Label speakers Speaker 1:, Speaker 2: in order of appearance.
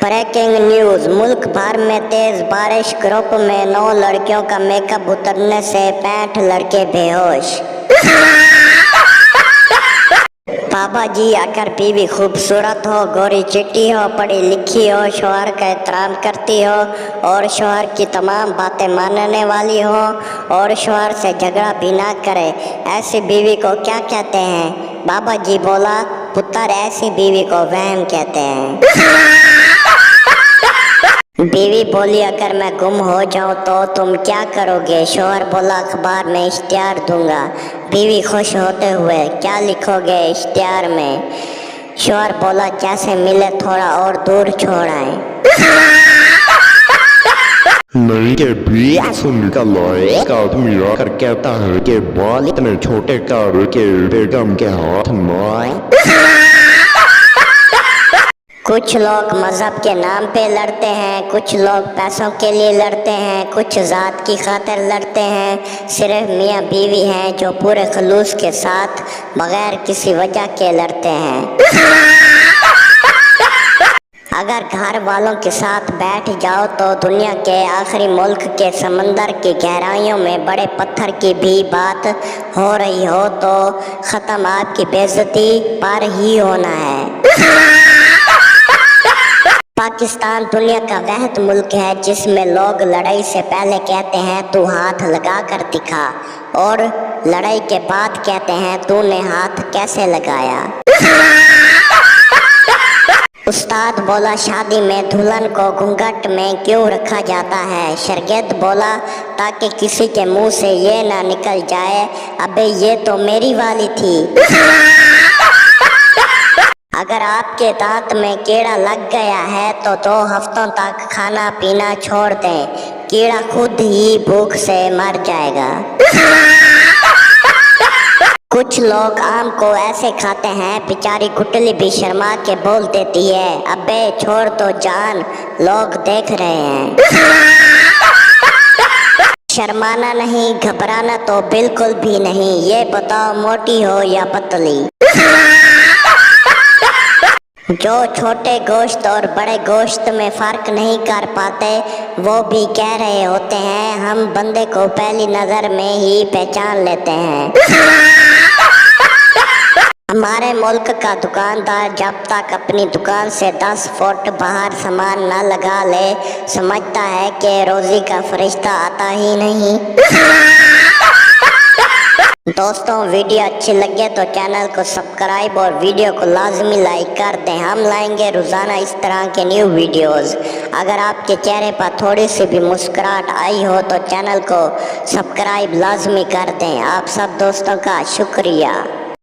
Speaker 1: Breaking news, मुल्क भर में तेज बारिश, ग्रुप में 9 लड़कियों का मेकअप उतरने से 65 लड़के बेहोश। बाबा जी, अगर बीवी खूबसूरत हो, गोरी चिट्टी हो, पढ़ी लिखी हो, शौहर का एहतराम करती हो और शौहर की तमाम बातें मानने वाली हो और शौहर से झगड़ा भी ना करे, ऐसी बीवी को क्या कहते हैं? बाबा जी बोला, पुत्र, ऐसी बीवी को वहम कहते हैं। बीवी बोली, अगर मैं गुम हो जाऊं तो तुम क्या करोगे? शौहर बोला, अखबार में इश्तिहार दूंगा। बीवी खुश होते हुए, क्या लिखोगे इश्तिहार में? शौहर बोला, जैसे मिले थोड़ा और दूर छोड़ आए।
Speaker 2: नहीं के भी सुनकर लॉय का मेरा कर कहता है कि बाल इतने छोटे कर के बेगम के हाथ में।
Speaker 1: कुछ लोग मजहब के नाम पे लड़ते हैं, कुछ लोग पैसों के लिए लड़ते हैं, कुछ ज़ात की खातिर लड़ते हैं। सिर्फ मियाँ बीवी हैं जो पूरे खलूस के साथ बगैर किसी वजह के लड़ते हैं। अगर घर वालों के साथ बैठ जाओ तो दुनिया के आखिरी मुल्क के समंदर की गहराइयों में बड़े पत्थर की भी बात हो रही हो तो ख़त्म आपकी बेइज्जती पर ही होना है। पाकिस्तान दुनिया का वह मुल्क है जिसमें लोग लड़ाई से पहले कहते हैं तू हाथ लगा कर दिखा और लड़ाई के बाद कहते हैं तूने हाथ कैसे लगाया। उस्ताद बोला, शादी में दुल्हन को घूंघट में क्यों रखा जाता है? शागिर्द बोला, ताकि किसी के मुंह से ये ना निकल जाए, अबे ये तो मेरी वाली थी। अगर आपके दांत में कीड़ा लग गया है तो 2 हफ्तों तक खाना पीना छोड़ दें, कीड़ा खुद ही भूख से मर जाएगा। कुछ लोग आम को ऐसे खाते हैं, बेचारी गुटली भी शर्मा के बोल देती है, अबे छोड़ दो जान, लोग देख रहे हैं। शर्माना नहीं, घबराना तो बिल्कुल भी नहीं, ये बताओ मोटी हो या पतली। जो छोटे गोश्त और बड़े गोश्त में फ़र्क नहीं कर पाते वो भी कह रहे होते हैं हम बंदे को पहली नज़र में ही पहचान लेते हैं। हमारे मुल्क का दुकानदार जब तक अपनी दुकान से 10 फुट बाहर सामान न लगा ले समझता है कि रोज़ी का फरिश्ता आता ही नहीं। दोस्तों, वीडियो अच्छी लगे तो चैनल को सब्सक्राइब और वीडियो को लाजमी लाइक कर दें। हम लाएंगे रोज़ाना इस तरह के न्यू वीडियोस। अगर आपके चेहरे पर थोड़ी सी भी मुस्कुराहट आई हो तो चैनल को सब्सक्राइब लाजमी कर दें। आप सब दोस्तों का शुक्रिया।